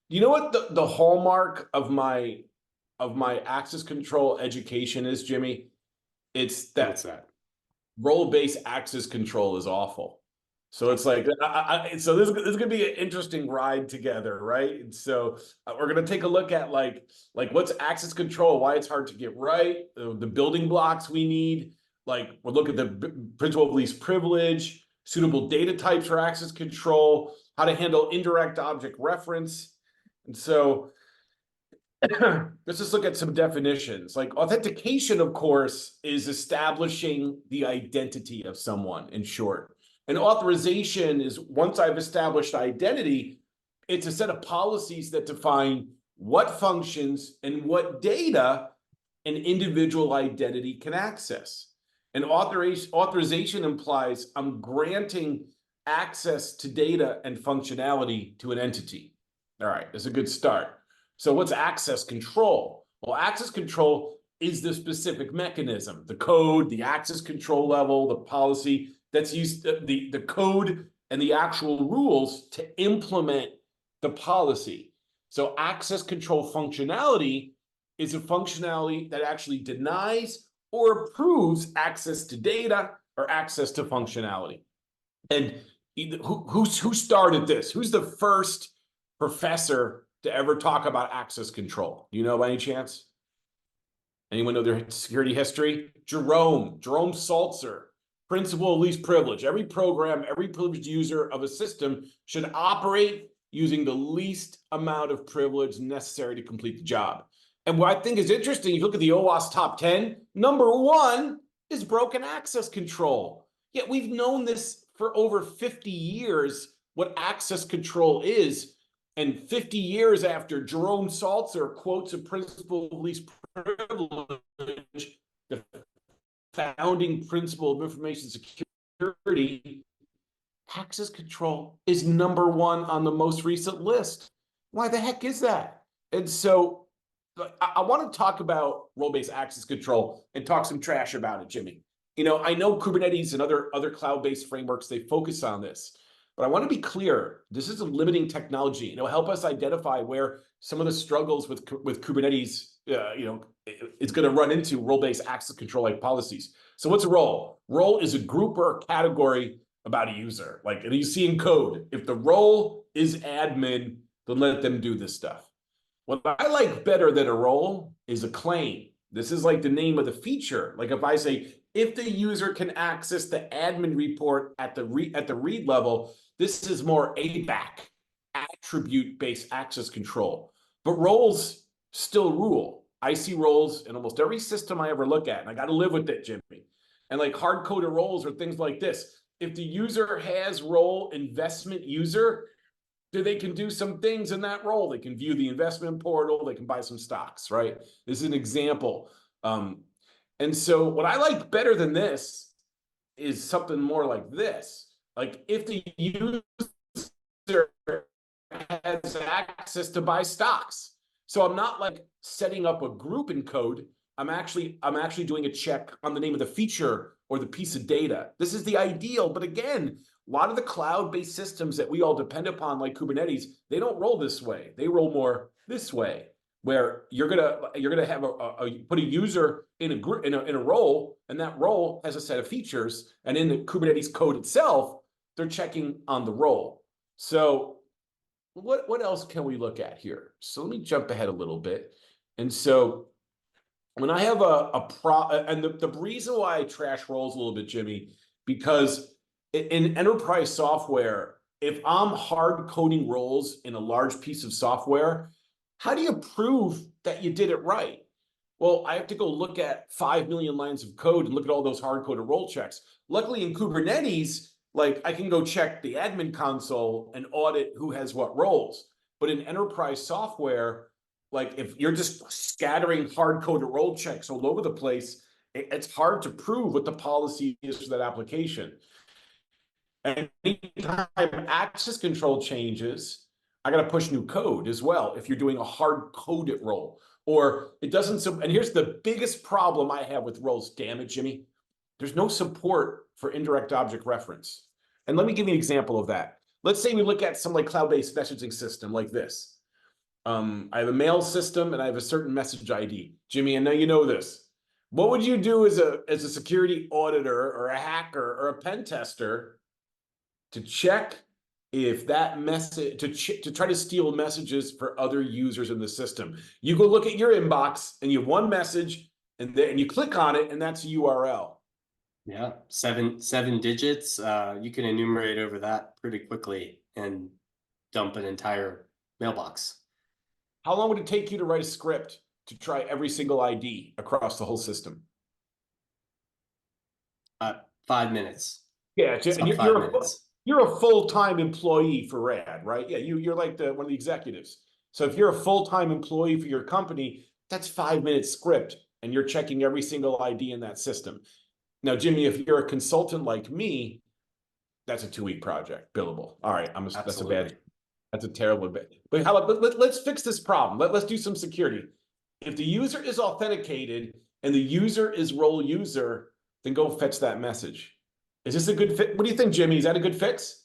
You know what the hallmark of my access control education is, Jimmy? It's What's that that? role-based access control is awful. So it's like, so this is gonna be an interesting ride together, right? And so we're gonna take a look at like what's access control, why it's hard to get right, the building blocks we need. Like we'll look at the principle of least privilege, suitable data types for access control, how to handle indirect object reference. And so let's just look at some definitions. Like authentication, of course, is establishing the identity of someone, in short. And authorization is once I've established identity, it's a set of policies that define what functions and what data an individual identity can access. And authorization implies I'm granting access to data and functionality to an entity. All right, that's a good start. So what's access control? Well, access control is the specific mechanism, the code, the access control level, the policy that's used, the code and the actual rules to implement the policy. So access control functionality is a functionality that actually denies or approves access to data or access to functionality. And who started this? Who's the first professor to ever talk about access control? Do you know by any chance? Anyone know their security history? Jerome Saltzer, principle of least privilege. Every program, every privileged user of a system should operate using the least amount of privilege necessary to complete the job. And what I think is interesting, if you look at the OWASP top 10, number 1 is broken access control. Yet we've known this for over 50 years, what access control is. And 50 years after Jerome Saltzer quotes a principle of least privilege, the founding principle of information security, access control is number 1 on the most recent list. Why the heck is that? And so I want to talk about role-based access control and talk some trash about it, Jimmy. You know, I know Kubernetes and other cloud-based frameworks, they focus on this. But I want to be clear, this is a limiting technology. It'll help us identify where some of the struggles with Kubernetes, it's going to run into role-based access control like policies. So what's a role? Role is a group or a category about a user. Like you see in code, if the role is admin, then let them do this stuff. What I like better than a role is a claim. This is like the name of the feature. Like if I say, if the user can access the admin report at the read level, this is more ABAC, attribute-based access control. But roles still rule. I see roles in almost every system I ever look at, and I got to live with it, Jimmy. And like hard-coded roles are things like this. If the user has role investment user, they can do some things in that role. They can view the investment portal. They can buy some stocks, right? This is an example. And so what I like better than this is something more like this. Like if the user has access to buy stocks. So I'm not like setting up a group in code. I'm actually doing a check on the name of the feature or the piece of data. This is the ideal, but again, a lot of the cloud-based systems that we all depend upon, like Kubernetes, they don't roll this way. They roll more this way, where you're gonna have put a user in a group in a role, and that role has a set of features, and in the Kubernetes code itself, they're checking on the role. So what else can we look at here? So let me jump ahead a little bit. And so when I have and the reason why I trash roles a little bit, Jimmy, because in enterprise software, if I'm hard coding roles in a large piece of software, how do you prove that you did it right? Well, I have to go look at 5 million lines of code and look at all those hard coded role checks. Luckily in Kubernetes, like I can go check the admin console and audit who has what roles. But in enterprise software, like if you're just scattering hard coded role checks all over the place, it's hard to prove what the policy is for that application. And anytime access control changes, I got to push new code as well if you're doing a hard coded role. Or it doesn't. And here's the biggest problem I have with roles, damn it, Jimmy. there's no support for indirect object reference. And let me give you an example of that. Let's say we look at some like cloud-based messaging system like this. I have a mail system and I have a certain message ID. Jimmy, I know you know this. What would you do as a security auditor or a hacker or a pen tester to check if that message, to try to steal messages for other users in the system? You go look at your inbox and you have one message and you click on it and that's a URL. Yeah, seven digits. You can enumerate over that pretty quickly and dump an entire mailbox. How long would it take you to write a script to try every single ID across the whole system? 5 minutes. Yeah, and you're a full-time employee for RAD, right? Yeah, you're like one of the executives. So if you're a full-time employee for your company, that's 5 minutes script, and you're checking every single ID in that system. Now, Jimmy, if you're a consultant like me, that's a 2-week project, billable. All right, that's a terrible bit. But how about let's fix this problem. Let's do some security. If the user is authenticated and the user is role user, then go fetch that message. Is this a good fit? What do you think, Jimmy? Is that a good fix?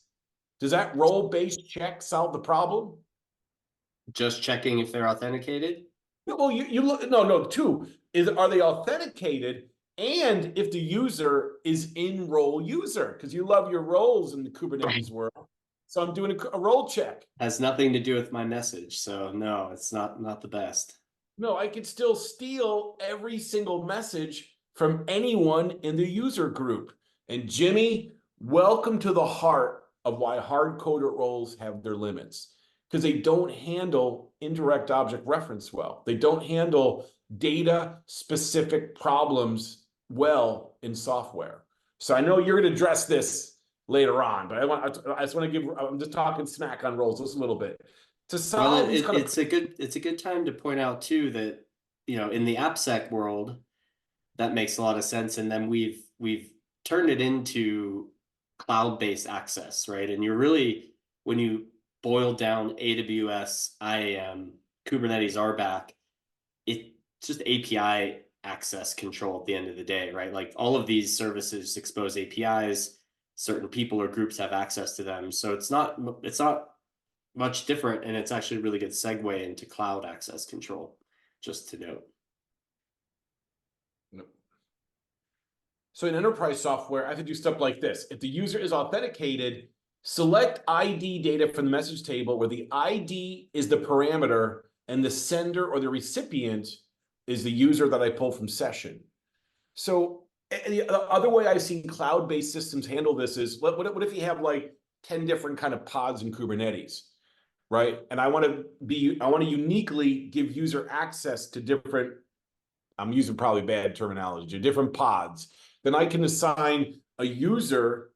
Does that role-based check solve the problem? Just checking if they're authenticated? Well, you look, no, two. Are they authenticated? And if the user is in role user, because you love your roles in the Kubernetes world. So I'm doing a role check. Has nothing to do with my message. So no, it's not the best. No, I could still steal every single message from anyone in the user group. And Jimmy, welcome to the heart of why hard-coded roles have their limits, because they don't handle indirect object reference well. They don't handle data-specific problems well in software. So I know you're going to address this later on, but I just want to I'm just talking smack on roles just a little bit. To solve it's a good time to point out too that, in the AppSec world, that makes a lot of sense. And then we've turned it into cloud-based access, right? And you're really, when you boil down AWS, IAM, Kubernetes, RBAC, it's just API access control at the end of the day, right? Like all of these services expose APIs, certain people or groups have access to them. So it's not much different, and it's actually a really good segue into cloud access control, just to note. So in enterprise software, I have to do stuff like this. If the user is authenticated, select ID data from the message table where the ID is the parameter and the sender or the recipient is the user that I pull from session. So the other way I've seen cloud-based systems handle this is, what if you have like 10 different kind of pods in Kubernetes, right? And I want to uniquely give user access to different, I'm using probably bad terminology, different pods. Then I can assign a user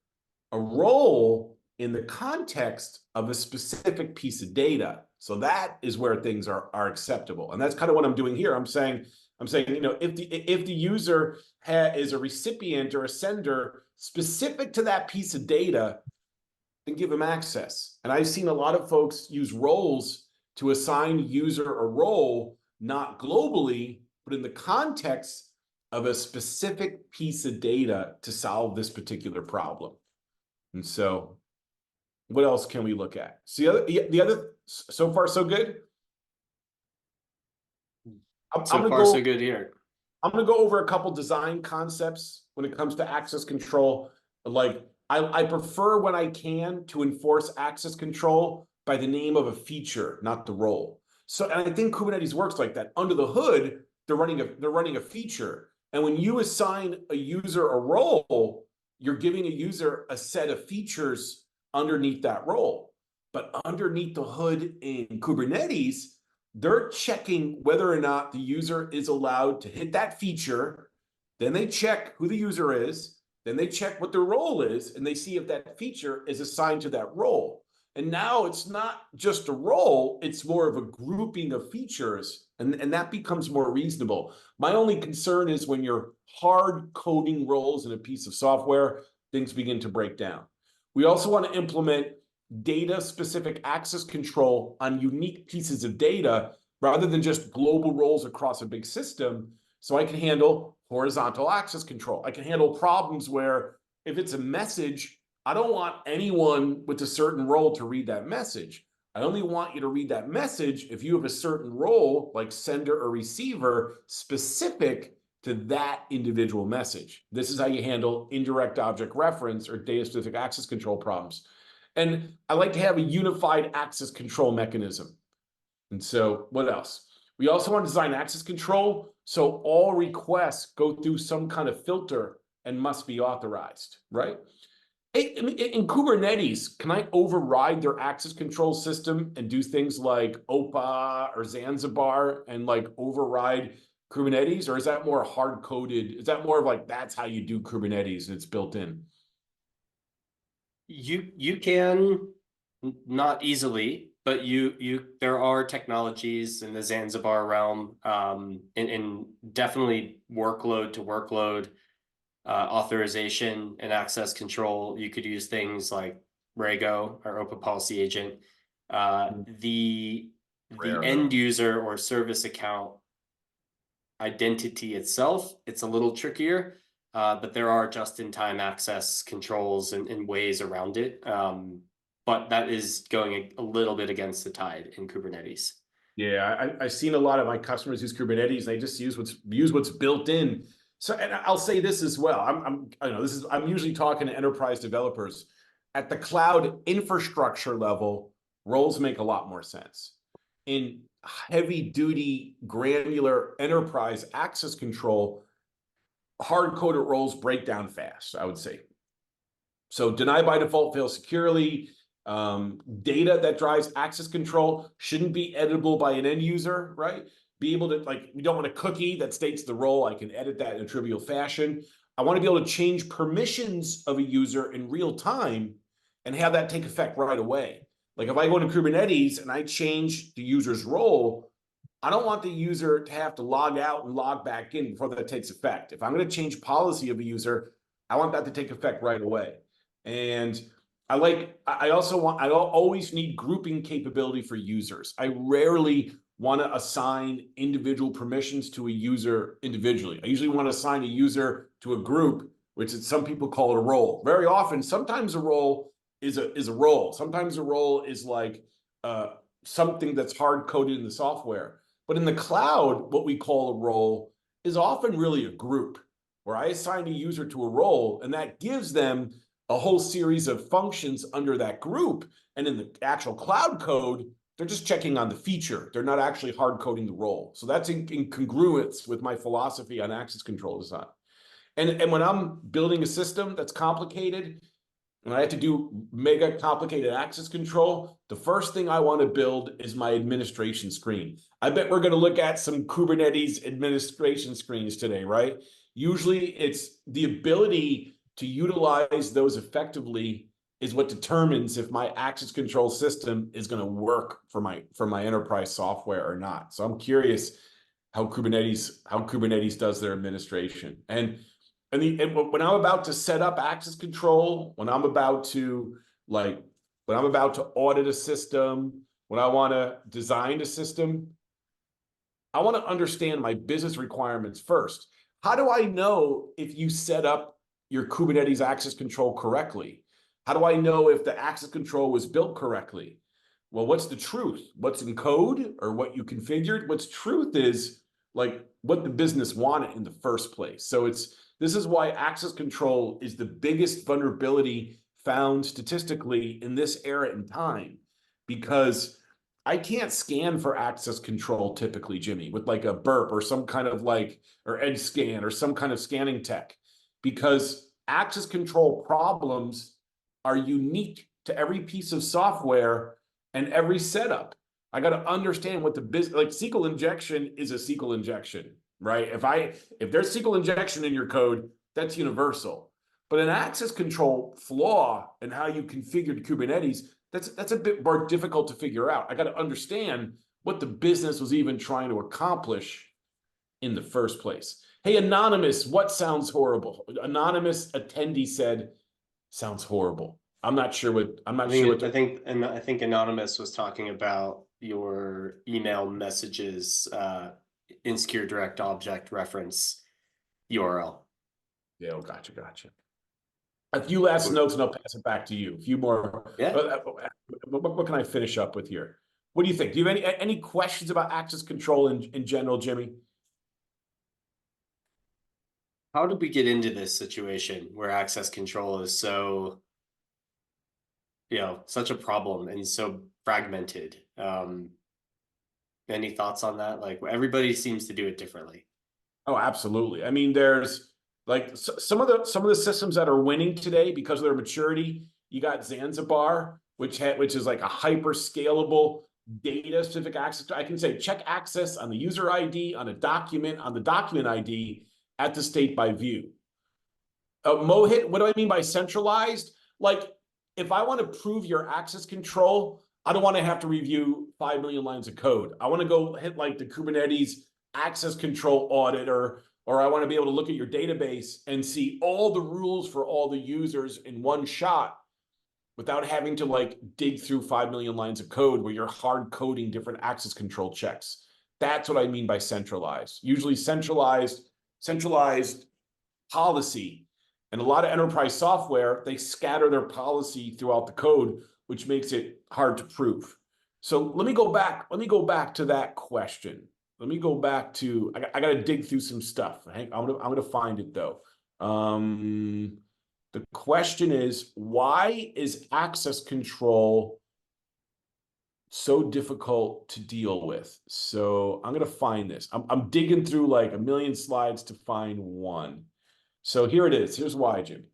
a role in the context of a specific piece of data. So that is where things are acceptable. And that's kind of what I'm doing here. I'm saying, if the user is a recipient or a sender specific to that piece of data, then give them access. And I've seen a lot of folks use roles to assign user a role, not globally, but in the context of a specific piece of data to solve this particular problem. And so what else can we look at? So the other, so far so good? So good here. I'm going to go over a couple design concepts when it comes to access control. Like I prefer when I can to enforce access control by the name of a feature, not the role. So, and I think Kubernetes works like that. Under the hood, they're running a feature. And when you assign a user a role, you're giving a user a set of features underneath that role. But underneath the hood in Kubernetes, they're checking whether or not the user is allowed to hit that feature. Then they check who the user is. Then they check what their role is, and they see if that feature is assigned to that role. And now it's not just a role, it's more of a grouping of features, and that becomes more reasonable. My only concern is when you're hard coding roles in a piece of software, things begin to break down. We also want to implement data-specific access control on unique pieces of data rather than just global roles across a big system. So I can handle horizontal access control. I can handle problems where if it's a message, I don't want anyone with a certain role to read that message. I only want you to read that message if you have a certain role, like sender or receiver, specific to that individual message. This is how you handle indirect object reference or data-specific access control problems. And I like to have a unified access control mechanism. And so what else? We also want to design access control so all requests go through some kind of filter and must be authorized, right? In Kubernetes, can I override their access control system and do things like OPA or Zanzibar and like override Kubernetes? Or is that more hard coded? Is that more of like, that's how you do Kubernetes and it's built in? You can, not easily, but there are technologies in the Zanzibar realm, and definitely workload to workload authorization and access control. You could use things like Rego or Open Policy Agent. The Rare. end user or service account identity itself, it's a little trickier, but there are just-in-time access controls and ways around it. But that is going a little bit against the tide in Kubernetes. Yeah, I've seen a lot of my customers use Kubernetes. They just use what's built in. So, and I'll say this as well. I'm usually talking to enterprise developers. At the cloud infrastructure level, roles make a lot more sense. In heavy duty, granular enterprise access control, hard coded roles break down fast, I would say. So deny by default, fail securely. Data that drives access control shouldn't be editable by an end user, right? Be able to, like, we don't want a cookie that states the role. I can edit that in a trivial fashion. I want to be able to change permissions of a user in real time and have that take effect right away. Like if I go into Kubernetes and I change the user's role, I don't want the user to have to log out and log back in before that takes effect. If I'm going to change policy of a user, I want that to take effect right away. And I always need grouping capability for users. I rarely want to assign individual permissions to a user individually. I usually want to assign a user to a group, which is, some people call it a role. Very often, sometimes a role is a role. Sometimes a role is like something that's hard coded in the software. But in the cloud, what we call a role is often really a group where I assign a user to a role, and that gives them a whole series of functions under that group. And in the actual cloud code, they're just checking on the feature. They're not actually hard coding the role. So that's in congruence with my philosophy on access control design. And when I'm building a system that's complicated, and I have to do mega complicated access control, the first thing I want to build is my administration screen. I bet we're going to look at some Kubernetes administration screens today, right? Usually it's the ability to utilize those effectively is what determines if my access control system is going to work for my enterprise software or not. So I'm curious how Kubernetes does their administration. And when I'm about to set up access control, when I'm about to audit a system, when I want to design a system, I want to understand my business requirements first. How do I know if you set up your Kubernetes access control correctly? How do I know if the access control was built correctly? Well, what's the truth? What's in code or what you configured? What's truth is like what the business wanted in the first place. So this is why access control is the biggest vulnerability found statistically in this era in time, because I can't scan for access control typically, Jimmy, with like a burp or some kind of or edge scan or some kind of scanning tech, because access control problems are unique to every piece of software and every setup. I got to understand what the business, like SQL injection is a SQL injection, right? If there's SQL injection in your code, that's universal. But an access control flaw in how you configured Kubernetes, that's a bit more difficult to figure out. I got to understand what the business was even trying to accomplish in the first place. Hey, Anonymous, what sounds horrible? Anonymous attendee said, sounds horrible. I'm not sure what. I think Anonymous was talking about your email messages, insecure direct object reference. URL. Yeah, oh, gotcha. A few last notes and I'll pass it back to you. A few more. Yeah. What can I finish up with here? What do you think? Do you have any questions about access control in general, Jimmy? How did we get into this situation where access control is so, such a problem and so fragmented? Any thoughts on that? Like everybody seems to do it differently. Oh, absolutely. I mean, there's like some of the systems that are winning today because of their maturity. You got Zanzibar, which is like a hyper scalable data specific access. I can say check access on the user ID on a document on the document ID at the state by view. Mohit, what do I mean by centralized? Like if I want to prove your access control, I don't want to have to review 5 million lines of code. I want to go hit like the Kubernetes access control audit, or I want to be able to look at your database and see all the rules for all the users in one shot without having to like dig through 5 million lines of code where you're hard coding different access control checks. That's what I mean by centralized. Usually centralized policy. And a lot of enterprise software, they scatter their policy throughout the code, which makes it hard to prove. So let me go back to that question. Let me go back to, I got to dig through some stuff. I'm gonna find it though. The question is, why is access control so difficult to deal with? So I'm gonna find this. I'm digging through like a million slides to find one. So here it is. Here's why, Jim.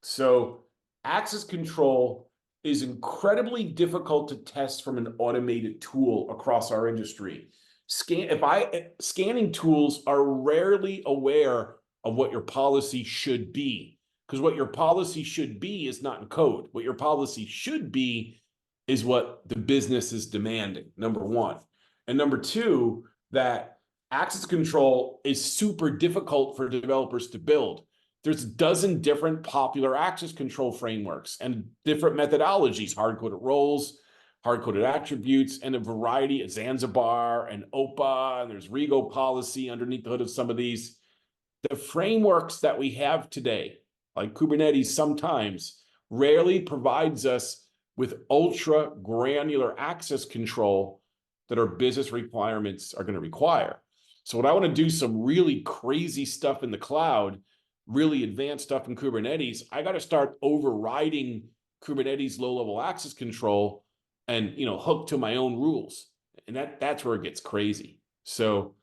So access control is incredibly difficult to test from an automated tool across our industry. Scanning tools are rarely aware of what your policy should be, because what your policy should be is not in code. What your policy should be is what the business is demanding, number one. And number two, that access control is super difficult for developers to build. There's a dozen different popular access control frameworks and different methodologies, hard-coded roles, hard-coded attributes, and a variety of Zanzibar and OPA, and there's Rego policy underneath the hood of some of these. The frameworks that we have today, like Kubernetes sometimes, rarely provides us with ultra granular access control that our business requirements are going to require. So when I want to do some really crazy stuff in the cloud, really advanced stuff in Kubernetes, I got to start overriding Kubernetes low-level access control and hook to my own rules. And that's where it gets crazy. So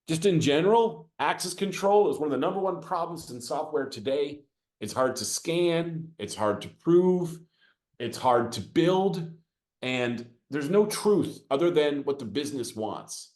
just in general, access control is one of the number one problems in software today. It's hard to scan, it's hard to prove, it's hard to build, and there's no truth other than what the business wants.